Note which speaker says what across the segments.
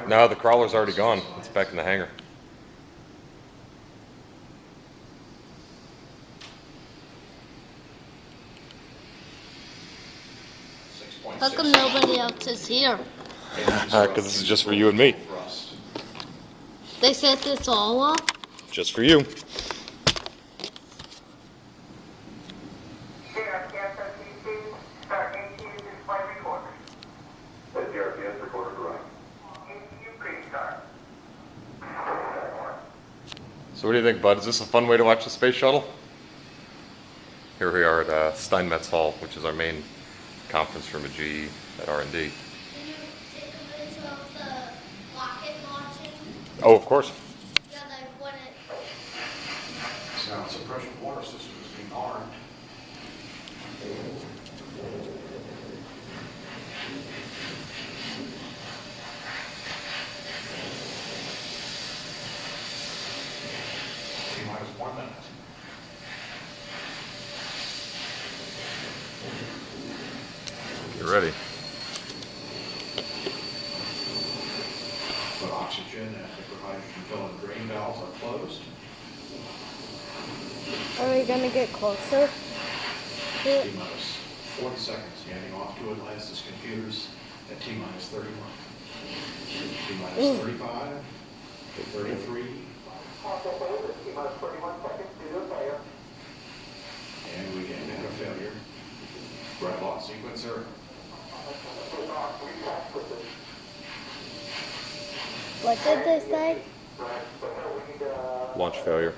Speaker 1: No, the crawler's already gone. It's back in the hangar.
Speaker 2: How come nobody else is here?
Speaker 1: Because this is just for you and me.
Speaker 2: They set this all up?
Speaker 1: Just for you. So what do you think, bud? Is this a fun way to watch the space shuttle? Here we are at Steinmetz Hall, which is our main conference room at GE at R&D.
Speaker 2: Can you take a picture of the rocket launching?
Speaker 1: Oh, of course.
Speaker 2: Yeah, like when it...
Speaker 3: Sound suppression water system is being armed. T-minus 1 minute.
Speaker 1: Get ready.
Speaker 3: But oxygen and hydrogen filling drain valves are closed.
Speaker 4: Are we gonna get closer?
Speaker 3: T-minus 40 seconds, handing off to Atlantis computers at T-minus 31. T-minus 35, 33. T-minus 31 seconds due to failure. And we again had a failure. Grab lock sequencer.
Speaker 4: What did they say?
Speaker 1: Launch failure.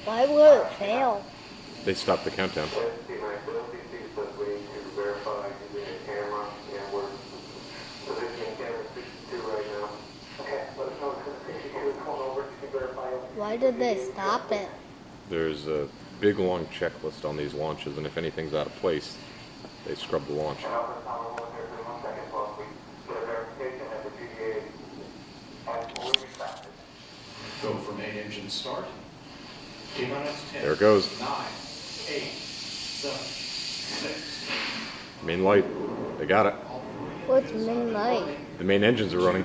Speaker 4: Why would it fail?
Speaker 1: They stopped the countdown.
Speaker 4: Why did they stop it?
Speaker 1: There's a big long checklist on these launches, and if anything's out of place, they scrub the launch.
Speaker 3: Go for main engine start. T-minus 10.
Speaker 1: There it goes.
Speaker 3: 9, 8, 7, 6.
Speaker 1: Main light. They got it.
Speaker 4: What's midnight?
Speaker 1: The main engines are running.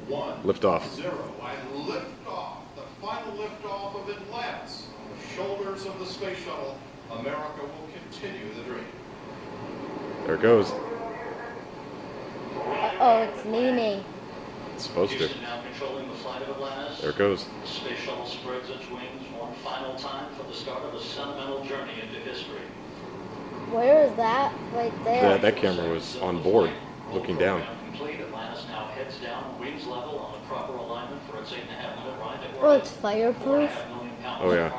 Speaker 3: 1,
Speaker 1: Lift off.
Speaker 3: 0. And lift off. The final lift off of Atlantis. On the shoulders of the space shuttle, America will continue the dream.
Speaker 1: There it goes.
Speaker 4: Oh, it's Nene.
Speaker 1: It's supposed to.
Speaker 5: Houston now controlling the flight of Atlantis.
Speaker 1: There it goes.
Speaker 5: The space shuttle spreads its wings one final time for the start of a sentimental journey into history.
Speaker 4: Where is that? Right there.
Speaker 1: That camera was on board, looking down.
Speaker 5: Complete. Atlantis now heads down, wings level on the proper alignment for its 8.5-minute ride to
Speaker 4: Oh, it's fireproof.
Speaker 1: Oh, yeah.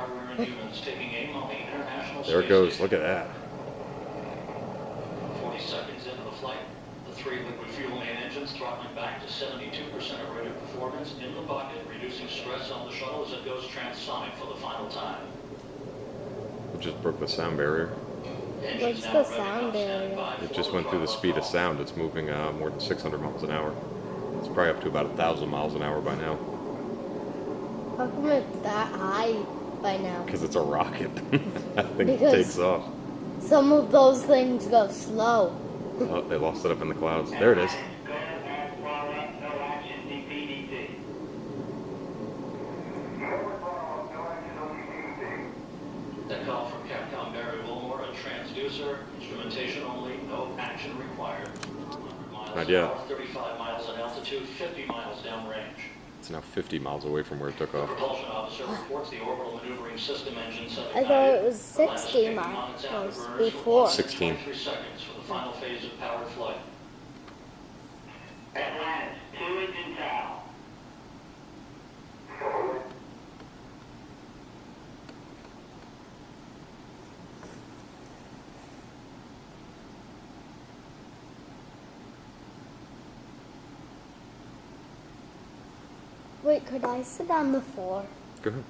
Speaker 1: There it goes. Look at that.
Speaker 5: 40 seconds into the flight, the 3 liquid fuel main engines throttling back to 72% of rated performance in the bucket, reducing stress on the shuttle as it goes transonic for the final time.
Speaker 1: It just broke the sound barrier.
Speaker 4: What's the sound barrier?
Speaker 1: It just went through the speed of sound. It's moving more than 600 miles an hour. It's probably up to about 1,000 miles an hour by now.
Speaker 4: How come it's that high by now?
Speaker 1: Because it's a rocket. That thing
Speaker 4: Because-
Speaker 1: takes off.
Speaker 4: Some of those things go slow.
Speaker 1: Oh, they lost it up in the clouds. There it is.
Speaker 5: That call from Capcom Barry Wilmore, a transducer, instrumentation only, no action required. 100 miles
Speaker 1: Not yet.
Speaker 5: north, 35 miles in altitude, 50 miles downrange.
Speaker 1: It's now 50 miles away from where it took
Speaker 5: The
Speaker 1: off.
Speaker 5: propulsion officer reports the orbital maneuvering system engine set
Speaker 4: I thought it was 60 miles before.
Speaker 1: 16.
Speaker 5: 23 seconds for the final phase of powered flight.
Speaker 6: Atlantis, 2 engine down.
Speaker 4: Wait, could I sit on the floor?
Speaker 1: Go ahead.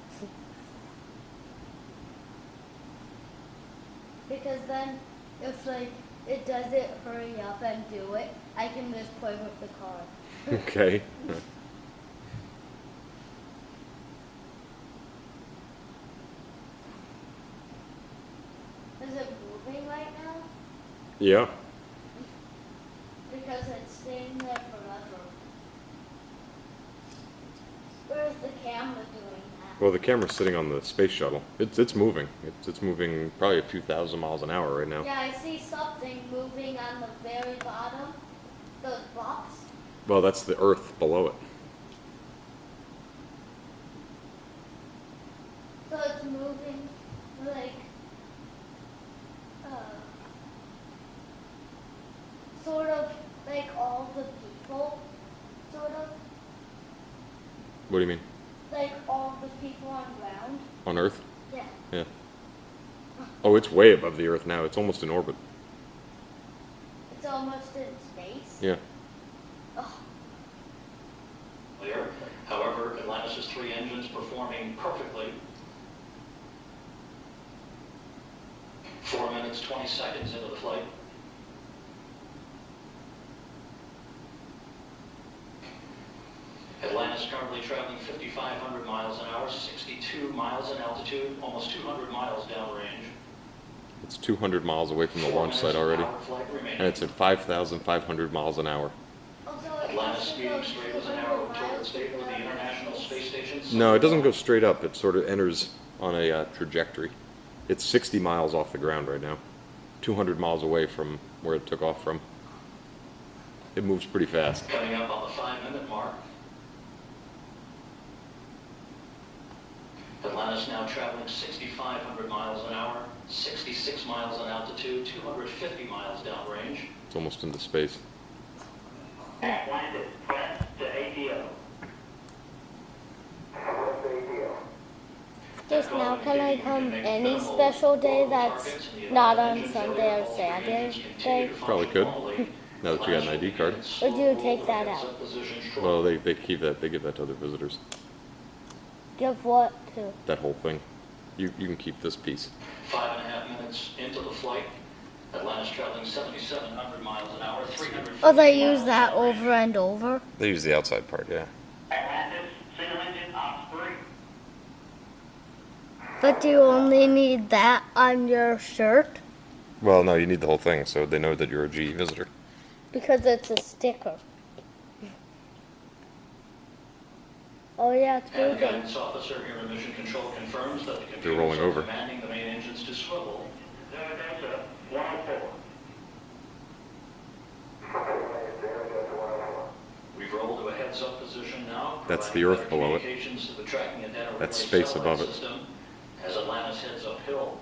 Speaker 4: Because then, if like it doesn't hurry up and do it, I can just play with the car.
Speaker 1: Okay.
Speaker 4: Is it moving right now?
Speaker 1: Yeah. Well, the camera's sitting on the space shuttle. It's moving. It's moving probably a few thousand miles an hour right now.
Speaker 4: Yeah, I see something moving on the very bottom. Those blocks.
Speaker 1: Well, that's the Earth below it.
Speaker 4: So it's moving like sort of like all the people, sort of
Speaker 1: What do you mean?
Speaker 4: like all the people on ground.
Speaker 1: On Earth?
Speaker 4: Yeah.
Speaker 1: Yeah. Oh, it's way above the Earth now. It's almost in orbit.
Speaker 4: It's almost in space.
Speaker 1: Yeah.
Speaker 4: Oh,
Speaker 5: Clear. However, Atlantis' 3 engines performing perfectly. 4 minutes, 20 seconds into the flight. Atlantis currently traveling 5,500 miles an hour, 62 miles in altitude, almost 200 miles downrange.
Speaker 1: It's 200 miles away from the launch site already. And it's at 5,500 miles an hour.
Speaker 4: also
Speaker 5: Atlantis speeding straight as an arrow toward its date with the International Space Station.
Speaker 1: No, it doesn't go straight up. It sort of enters on a trajectory. It's 60 miles off the ground right now. 200 miles away from where it took off from. It moves pretty fast.
Speaker 5: Coming up on the 5-minute mark. Atlantis now traveling 6,500 miles an hour, 66 miles in altitude, 250 miles downrange.
Speaker 1: It's almost into space.
Speaker 6: Atlantis, press to ATO.
Speaker 4: just now, can I come any special day that's not on Sunday or Saturday?
Speaker 1: Probably could. Now that you got an ID card.
Speaker 4: Or do you take that out?
Speaker 1: Well, they keep that. They give that to other visitors.
Speaker 4: Give what to?
Speaker 1: That whole thing. You can keep this piece.
Speaker 5: 5.5 minutes into the flight, Atlantis traveling 7,700 miles an hour, 300.
Speaker 4: Oh, they use that over and over?
Speaker 1: They use the outside part, yeah.
Speaker 6: Atlantis, single engine, ops 3.
Speaker 4: But do you only need that on your shirt?
Speaker 1: Well, no, you need the whole thing, so they know that you're a GE visitor.
Speaker 4: Because it's a sticker. Oh yeah, it's
Speaker 5: And the
Speaker 4: moving.
Speaker 5: guidance officer here in Mission Control confirms that the
Speaker 1: They're
Speaker 5: computers
Speaker 1: rolling
Speaker 5: are
Speaker 1: over.
Speaker 5: commanding the main engines to swivel.
Speaker 6: Zaragoza, 104.
Speaker 5: We've rolled to a heads-up position now.
Speaker 1: That's the
Speaker 5: providing
Speaker 1: Earth below it.
Speaker 5: communications to the tracking and data
Speaker 1: That's
Speaker 5: relay
Speaker 1: space
Speaker 5: satellite
Speaker 1: above it.
Speaker 5: system as Atlantis heads uphill.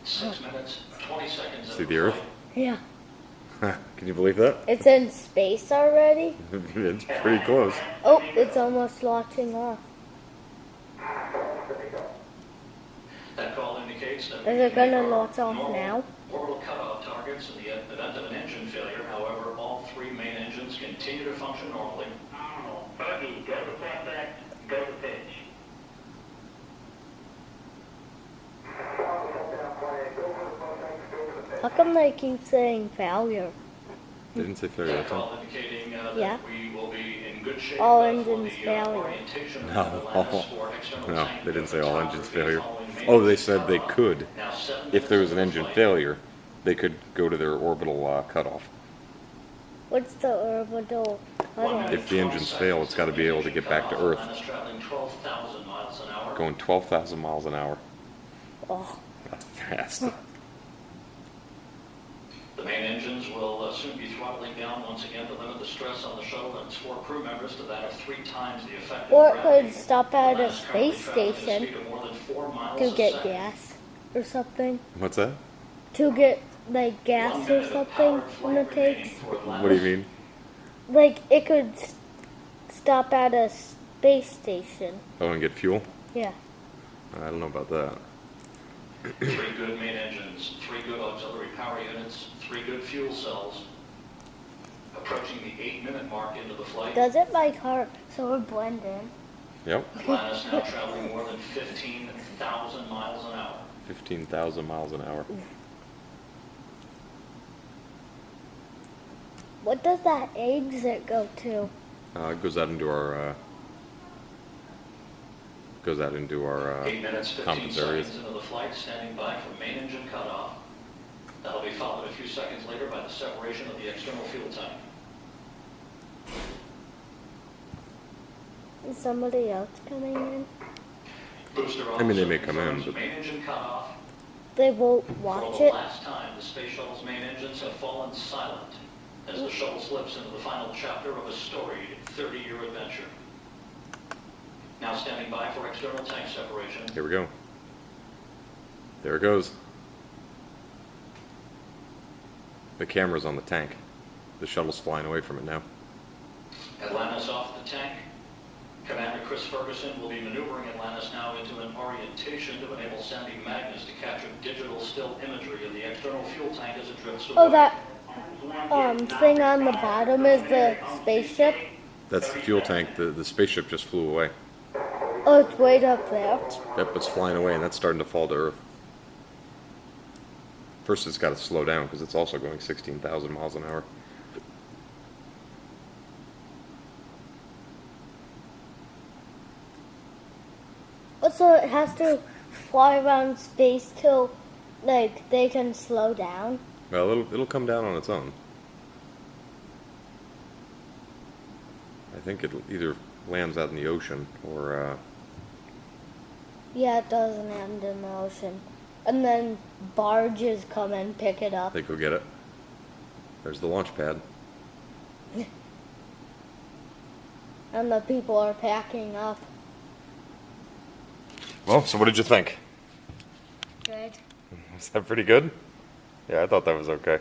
Speaker 5: 6 minutes, 20 seconds
Speaker 1: See
Speaker 5: into
Speaker 1: the Earth?
Speaker 5: flight.
Speaker 4: Yeah.
Speaker 1: Can you believe that?
Speaker 4: It's in space already?
Speaker 1: It's pretty close.
Speaker 4: Oh, it's almost launching off.
Speaker 5: That call indicates that
Speaker 4: Is
Speaker 5: we
Speaker 4: it
Speaker 5: can
Speaker 4: gonna
Speaker 5: make our
Speaker 4: launch off
Speaker 5: normal
Speaker 4: now?
Speaker 5: orbital cutoff targets in the event of an engine failure. However, all 3 main engines continue to function normally.
Speaker 6: Nominal. Buggy, go to prospect, go to pitch.
Speaker 4: How come they keep saying failure?
Speaker 1: They didn't say failure
Speaker 5: That
Speaker 1: that time.
Speaker 5: call indicating
Speaker 4: Yeah.
Speaker 5: that we will be in good shape
Speaker 4: All
Speaker 5: for
Speaker 4: engines
Speaker 5: the
Speaker 4: failure.
Speaker 5: orientation
Speaker 1: No.
Speaker 5: of Atlantis for external
Speaker 1: No,
Speaker 5: tank
Speaker 1: they didn't say all engines failure.
Speaker 5: following main
Speaker 1: Oh, they
Speaker 5: engine
Speaker 1: said they
Speaker 5: cutoff.
Speaker 1: could.
Speaker 5: Now 7
Speaker 1: If there was an
Speaker 5: minutes
Speaker 1: engine
Speaker 5: into flight.
Speaker 1: failure, they could go to their orbital cutoff.
Speaker 4: What's the orbital
Speaker 5: 1
Speaker 4: cutoff?
Speaker 5: minute,
Speaker 1: If the engines
Speaker 5: 20
Speaker 1: fail, it's got to be able to
Speaker 5: engine
Speaker 1: get back to
Speaker 5: cutoff.
Speaker 1: Earth.
Speaker 5: Atlantis traveling 12,000 miles an hour.
Speaker 1: Going 12,000 miles an hour.
Speaker 4: Oh,
Speaker 1: That's fast.
Speaker 5: The main engines will soon be throttling down once again to limit the stress on the shuttle and its 4 crew members to that of 3 times the effective
Speaker 4: or it
Speaker 5: gravity.
Speaker 4: could stop at a
Speaker 5: Atlantis currently
Speaker 4: space
Speaker 5: traveling at a
Speaker 4: station
Speaker 5: speed of more than 4 miles
Speaker 4: to
Speaker 5: a
Speaker 4: get
Speaker 5: second.
Speaker 4: gas or something.
Speaker 1: What's that?
Speaker 4: To get like
Speaker 5: 1
Speaker 4: gas or
Speaker 5: minute of
Speaker 4: something
Speaker 5: powered
Speaker 4: when
Speaker 5: flight
Speaker 4: it
Speaker 5: remaining
Speaker 4: takes.
Speaker 5: for
Speaker 1: What do you mean?
Speaker 4: Like it could stop at a space station.
Speaker 1: Oh, and get fuel?
Speaker 4: Yeah.
Speaker 1: I don't know about that.
Speaker 5: 3 good main engines, 3 good auxiliary power units, 3 good fuel cells. Approaching the 8-minute mark into the flight.
Speaker 4: Does it like heart so it blend in?
Speaker 1: Yep.
Speaker 5: Atlantis now traveling more than 15,000 miles an hour.
Speaker 1: 15,000 miles an hour.
Speaker 4: What does that exit go to?
Speaker 1: It goes out into our
Speaker 5: 8 minutes, 15
Speaker 1: conference areas.
Speaker 5: seconds into the flight, standing by for main engine cutoff. That'll be followed a few seconds later by the separation of the external fuel tank.
Speaker 4: Is somebody else coming in?
Speaker 5: Booster
Speaker 1: I mean, they
Speaker 5: officer
Speaker 1: may come in,
Speaker 5: confirms
Speaker 1: but-
Speaker 5: main engine cutoff.
Speaker 4: They won't
Speaker 5: For
Speaker 4: watch
Speaker 5: the
Speaker 4: it.
Speaker 5: last time, the space shuttle's main engines have fallen silent as the shuttle slips into the final chapter of a storied 30-year adventure. Now standing by for external tank separation.
Speaker 1: Here we go. There it goes. The camera's on the tank. The shuttle's flying away from it now.
Speaker 5: Atlantis off the tank. Commander Chris Ferguson will be maneuvering Atlantis now into an orientation to enable Sandy Magnus to capture digital still imagery of the external fuel tank as it drifts away.
Speaker 4: Oh, that thing on the bottom is the spaceship.
Speaker 1: That's the fuel tank. The spaceship just flew away.
Speaker 4: Oh, it's right up there.
Speaker 1: Yep, it's flying away, and that's starting to fall to Earth. First, it's got to slow down because it's also going 16,000 miles an hour.
Speaker 4: So it has to fly around space till, like, they can slow down.
Speaker 1: Well, it'll come down on its own. I think it either lands out in the ocean or
Speaker 4: Yeah, it does land in the ocean. And then barges come and pick it up.
Speaker 1: they go get it. There's the launch pad.
Speaker 4: And the people are packing up.
Speaker 1: Well, so what did you think?
Speaker 4: Good.
Speaker 1: Was that pretty good? Yeah, I thought that was okay.